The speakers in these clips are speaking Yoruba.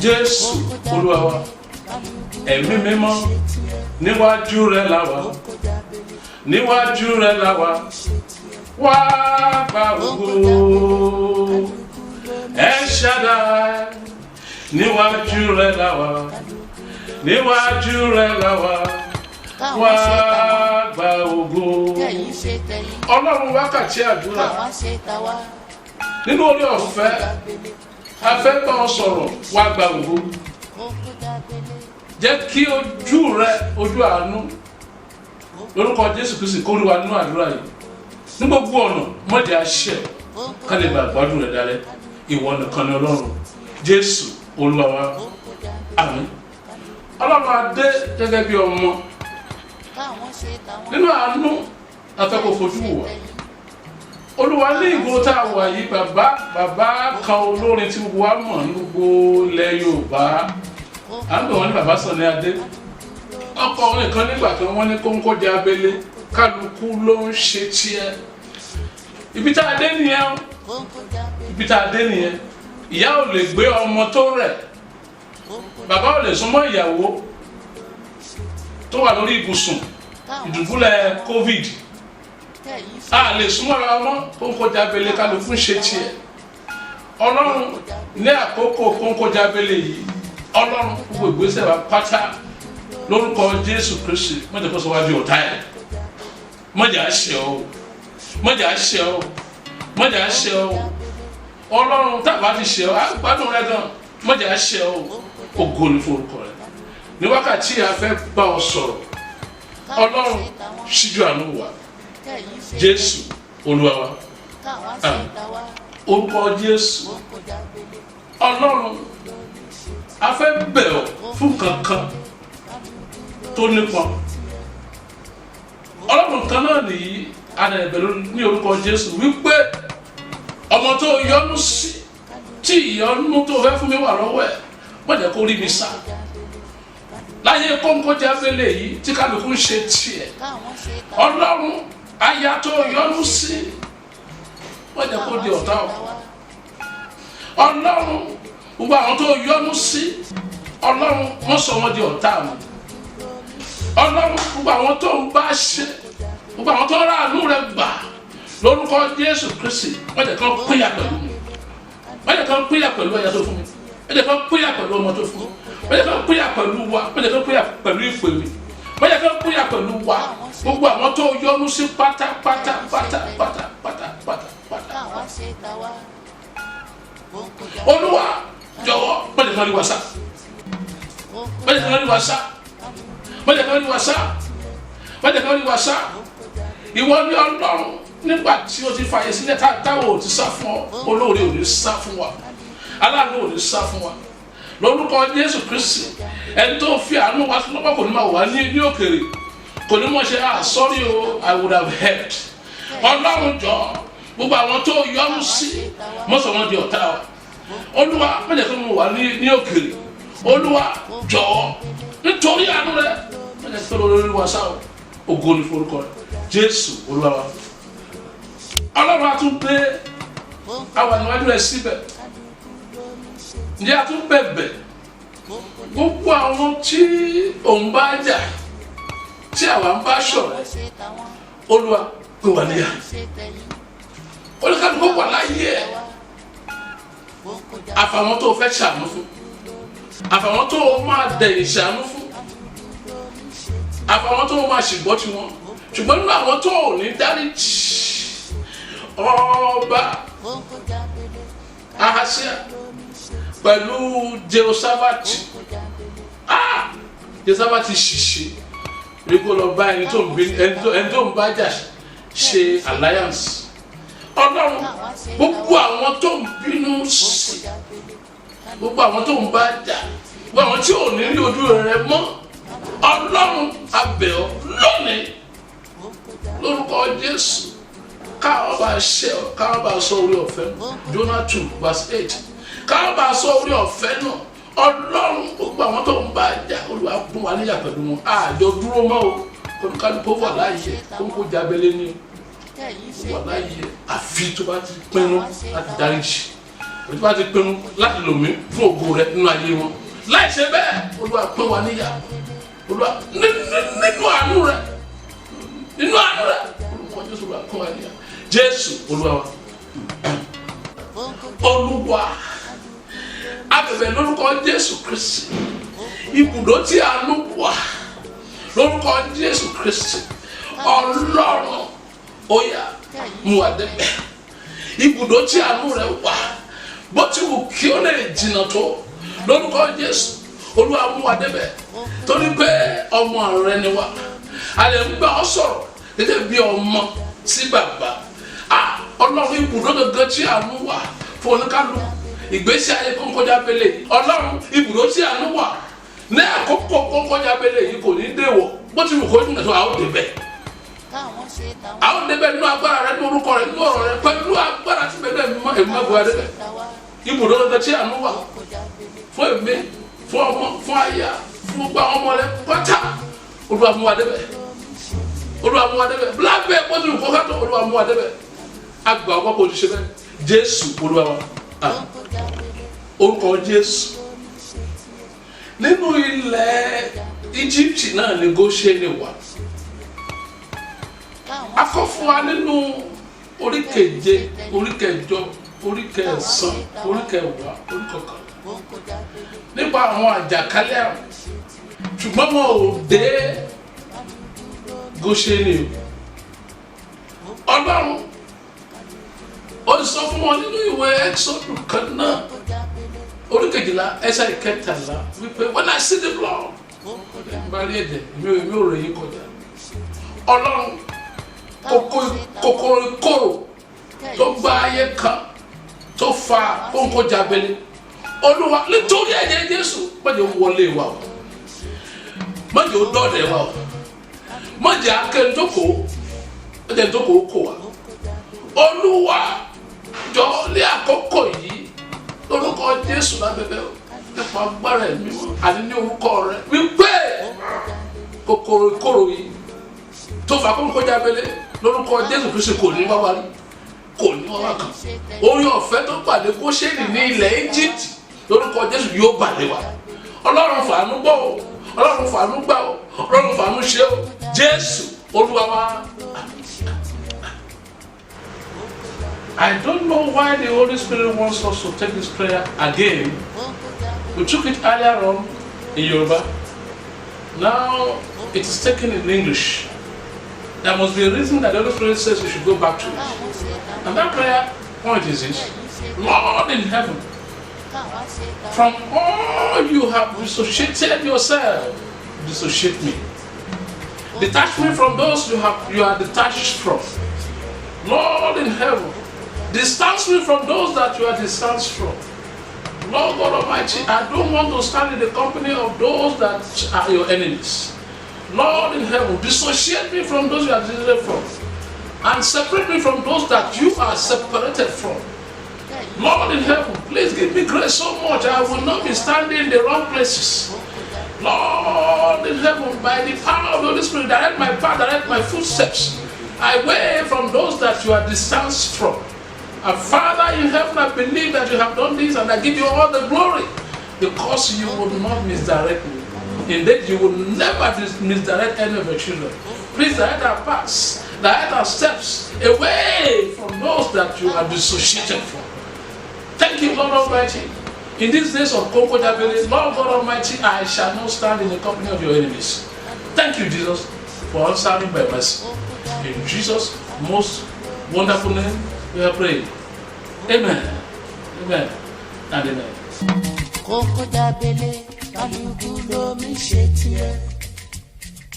Jésù Olúwa wa, ẹ̀mí mímọ́ níwájú rẹ̀ la wà, níwájú rẹ̀ la wà, wá gba ògo. El Shaddai níwájú rẹ̀ la wà, níwájú rẹ̀ la wà, wá gba ògo. Ọlọ́run wákàtí àdúrà nínú orí ọ̀fẹ́ afẹ́ bá ọ sọ̀rọ̀, wá gba ògo. Jẹ́ kí ojú rẹ, ojú àánú lórúkọ Jésù Kristi kó rí wa nínú àdúrà yìí ní gbogbo ọ̀nà. Mọ̀jẹ̀ àṣẹ ká lè bá gbádùn rẹ̀ dálẹ̀. Ìwọ nìkan ni Ọlọ́run. Jésù Olúwa wa, àmín. Ọlọ́run adé gẹ́gẹ́ bí ọmọ nínú àánú afẹ́ kó fojú wò wá. Olúwa ní ìgbó tá a wà yìí, bàbá kan olórin tí gbogbo wa mọ̀ ní gbogbo ilẹ̀ Yorùbá, à ń bẹ̀ wọ́n ní bàbá Sàní Adé. Ọkọ orin kan nígbà kan wọ́n ní Kóńkó jẹ́ abẹ́lé, kálukú ló ń ṣe tiẹ̀. Ibi tá a dé nìyẹn, ibi tá a dé nìyẹn. Ìyá ò lè gbé ọmọ tó rẹ̀, bàbá ò lè súnmọ́ ìyàwó tó wà lórí ibùsùn ìdùbúlẹ̀ COVID. A lè súnmọ́ ara wọn. Kóńkó jẹ́ abẹ́lé, kálukú ń ṣe tiẹ̀. Ọlọ́run ní àkókò Kóńkó jẹ́ abẹ́lé yìí, Ọlọ́run gbogbo ìgbésẹ̀ wa pátá lórúkọ Jésù Kristi mọ̀jẹ̀ kó sọ wá di ọ̀tá ẹ̀. Mọ̀jẹ̀ àṣẹ o, mọ̀jẹ̀ àṣẹ o, mọ̀jẹ̀ àṣẹ o. Ọlọ́run tàbá ti ṣe ọ, àgbàdùn rẹ gan. Mọ̀jẹ̀ àṣẹ o, ògo ni forúkọ rẹ. Ní wákàtí a fẹ́ bá ọ sọ̀rọ̀, Ọlọ́run ṣíjú àánú wa. Jésù Olúwa wa, àmín. Orúkọ Jésù. Ọlọ́run a fẹ́ bẹ̀ ọ́ fún kankan tó nípọn. Ọlọ́run kan náà nìyí, àná ẹ̀bẹ̀ ní orúkọ Jésù wípé ọmọ tó yọ́nú sí, tí ìyọ́nú tó fẹ́ fún mi wà lọ́wọ́ ẹ̀, má jẹ́ kó rí mi sá. Láyé Kóńkó jẹ́ abẹ́lé yìí tí kálukú ń ṣe tiẹ̀, Ọlọ́run aya tó yọ́nú sí, má jẹ́ kó di ọ̀tá o. Ọlọ́run gbogbo àwọn tó yọ́nú sí, Ọlọ́run wọ́n sọ wọ́n di ọ̀tá mi. Ọlọ́run gbogbo àwọn tó ń bá ṣe, gbogbo àwọn tó rà àánú rẹ gbà lórúkọ Jésù Kristi, wọ́n jẹ́ kán pínyà pẹ̀lú mi, wọ́n jẹ́ kán pínyà pẹ̀lú ẹ̀yà tó fún mi, wọ́n jẹ́ kán pínyà pẹ̀lú ọmọ tó fún mi, wọ́n jẹ́ kán pínyà pẹ̀lú wa, wọ́n jẹ́ kán pínyà pẹ̀lú ìpè mi, wọ́n jẹ́ kán pínyà pẹ̀lú wa. Gbogbo àwọn tó yọ́nú sí pátápátá. Olúwa jọ̀wọ́ má jẹ́ kán rí wa sá, má jẹ́ kán rí wa sá, má jẹ́ kán rí wa sá, má jẹ́ kán rí wa sá. Ìwọ ni Ọlọ́run, nígbà tí o ti fàyè sílẹ̀ táwọn ò ti sá fún ọ, olóore ò ní sá fún wa, aláàánú ò ní sá fún wa. Lórúkọ Jésù Kristi, ẹni tó fi àánú wa lọ́pọ̀ kò ní máa wà ní òkèèrè, kò ní mọ̀ ṣe sorry o, I would have helped. Ọlọ́run jọ gbogbo àwọn tó yọ́nú sí, mọ́sọ̀ wọn di ọ̀tá wa. Olúwa má jẹ́ kí wọ́n wà ní òkèèrè. Olúwa jọ nítorí àánú rẹ má jẹ́ kí wọ́n lórí wa sá o. Ògo ni forúkọ rẹ. Jésù Olúwa wa. Ọlọ́run a tún gbé àwọn àníwájú rẹ̀ síbẹ̀. Ǹjẹ́ a tún bẹ̀bẹ̀ gbogbo àwọn tí òun bá jà, tí àwa ń bá ṣọ̀rẹ́, Olúwa pè wá níyà. Olùkàdùkú wà láyé ẹ̀, àfàwọn tó fẹ́ ṣàánú fún, àfàwọn tó máa dẹ̀yìn ṣàánú fún, àfàwọn tó máa ṣìgbọ́ tí wọn. Ṣùgbọ́n nínú àwọn tó ò ní dáríjì, ọba Ahasiah pẹ̀lú Jehoṣafati. Jehoṣafati ṣìṣe rí kó lọ bá ẹni tó ń bá jà ṣe alliance. Ọlọ́run gbogbo àwọn tó ń bínú sí, gbogbo àwọn tó ń bá jà, gbogbo àwọn tí ò ní rí ojú rẹ mọ́, Ọlọ́run a bẹ̀ ọ́ lónìí lórúkọ Jésù, káwọn bá ṣe ọ, káwọn bá sọ orí ọ̀fẹ́ náà. Jonah 2 verse 8, káwọn bá sọ orí ọ̀fẹ́ náà. Ọlọ́run gbogbo àwọn tó ń bá jà, Olúwa pọ́n wa níyà pẹ̀lú wọn. Àjọ dúró mọ́ o, olùkálùkù wà láàyè, Kóńkó jẹ́ abẹ́lé ní wà láàyè, àfi tó bá ti pinnu láti dáríjì. òtí bá ti pinnu láti lò mí fún ògo rẹ nínú ayé wọn láì ṣe bẹ́ẹ̀ Olúwa pín wa níyà Olúwa nínú àánú rẹ olùkọ́ Jésù Olúwa pín wa níyà Jésù Olúwa wa Olúwa abẹ̀bẹ̀ lórúkọ Jésù Kristi ibùdó tí àánú wà lórúkọ Jésù Kristi Ọlọ́run ó yá mú wa débẹ̀ ibùdó tí àánú rẹ wà bó ti wù kí ó lè jìnnà tó lórúkọ Jésù Olúwa mú wa débẹ̀ torí pé ọmọ rẹ ni wá a lè ń gbà ọ́ sọ̀rọ̀ gẹ́gẹ́ bí ọmọ sí bàbá Ọlọ́run ibùdó gangan tí àánú wà fún oníkálukú ìgbésí ayé kọ́ńkọ́jà abẹ́lé yìí Ọlọ́run ibùdó tí àánú wà ní àkókò kọ́ńkọ́jà abẹ́lé yìí kò ní déwọ̀ bó ti wù kó ní ẹ̀sọ́ àwọn débẹ̀ àwọn débẹ̀ nínú agbára rẹ nínú orúkọ rẹ nínú ọ̀rọ̀ rẹ pẹ̀lú agbára tí bẹ́ẹ̀ mímọ́ èmi máa bu adébẹ̀ ibùdó gangan tí àánú wà fún èmi fún ọmọ fún aya fún gbogbo àwọn ọmọ rẹ pátá Olúwa mú wa débẹ̀ Olúwa mú wa débẹ̀ bíláàbẹ̀ bó ti wù kó kátó Olúwa mú wa débẹ̀ àgbà ọkọ̀ kò ní ṣe bẹ́ẹ̀ Jésù Olúwa wa orúkọ Jésù nínú ilẹ̀ Íjíbítì náà ni Góṣẹ́nì wà a kọ fún wa nínú orí keje orí kẹjọ orí kẹsàn orí kẹwàá orí kọkànlá nípa àwọn àjàkálẹ̀ àrùn ṣùgbọ́n wọn ò dé Góṣẹ́nì Ọlọ́run ó sọ fún wọn nínú ìwé Ẹ́kísódù kan náà orí kejìlá ẹsẹ̀ ìkẹtàlá wípé when I see the blood bari ẹ̀jẹ̀ mi ò rẹ̀ yín kọjá Ọlọ́run kòkòrò ìkorò tó gba ayé kan tó fa kóńkó jábẹ́lẹ́ Olúwa nítorí ẹ̀jẹ̀ Jésù mọ̀jẹ̀ wọlé wa o mọ̀jẹ̀ dọ́ọ̀dẹ̀ wa o mọ̀jẹ̀ akẹ́ńtókò mọ̀jẹ̀ ńtókò kò wa Olúwa jọ lé àkókò yìí lórúkọ Jésù lábẹ́bẹ́ o nípa agbára ẹ̀mí wọn àti ní orúkọ rẹ wípé kòkòrò ìkorò yìí tó fà kó ń kọjá abẹ́lé lórúkọ Jésù Kristi kò ní wá wá rí kò ní wá wá kàn orí ọ̀fẹ́ tó pàdé Góṣẹ́nì ní ilẹ̀ Íjíbítì lórúkọ Jésù yóò bàlẹ̀ wá Ọlọ́run fàánú gbọ́ o Ọlọ́run fàánú gbà o Ọlọ́run fàánú ṣe o Jésù Olúwa wa. I don't know why the Holy Spirit wants us to take this prayer again. We took it earlier on in Yoruba. Now it is taken in English. There must be a reason that the Holy Spirit says we should go back to it. And that prayer point is this: Lord in heaven, from all you have dissociated yourself, dissociate me. Detach me from those you are detached from. Lord in heaven, distance me from those that you are distanced from. Lord God Almighty, I don't want to stand in the company of those that are your enemies. Lord in heaven, dissociate me from those you are dissociated from, and separate me from those that you are separated from. Lord in heaven, please give me grace so much I will not be standing in the wrong places. Lord in heaven, by the power of the Holy Spirit, direct my path, direct my footsteps away from those that you are distanced from. And Father in heaven, I believe that you have done this, and I give you all the glory, because you will not misdirect me. Indeed, you will never misdirect any of your children. Please direct our paths, direct our steps away from those that you are dissociated from. Thank you, Lord Almighty. In these days of Konko Jabele, Lord God Almighty, I shall not stand in the company of your enemies. Thank you, Jesus, for answering by mercy. In Jesus' most wonderful name, we are praying. Amen. Amen. And amen. Konko Jabele, kaluku lomi shetie.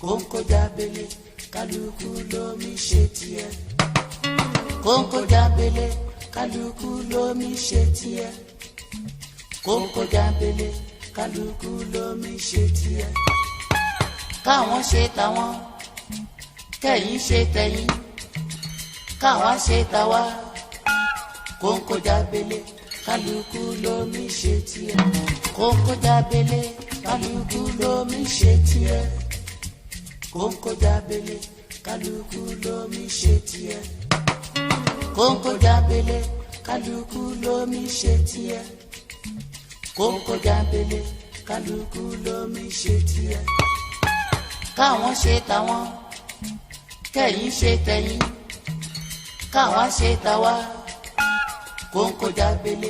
Konko Jabele, kaluku lomi shetie. Konko Jabele, kaluku lomi shetie. Konko Jabele, kaluku lomi shetie. Káwọn ṣe tàwọn, kẹ́yin ṣe tẹ̀yin. Káwa ṣe tàwa. Konko Jabele, kaluku lomi shetie. Konko Jabele, kaluku lomi shetie. Konko Jabele, kaluku lomi shetie. Konko Jabele, kálukú lómi ṣe tiẹ̀. Kókó jábélé kálukú lómi ṣe tiẹ̀. Káwọn ṣe tàwọn kẹ̀yin ṣe tẹ̀yin káwa ṣe tàwa. Kókó jábélé.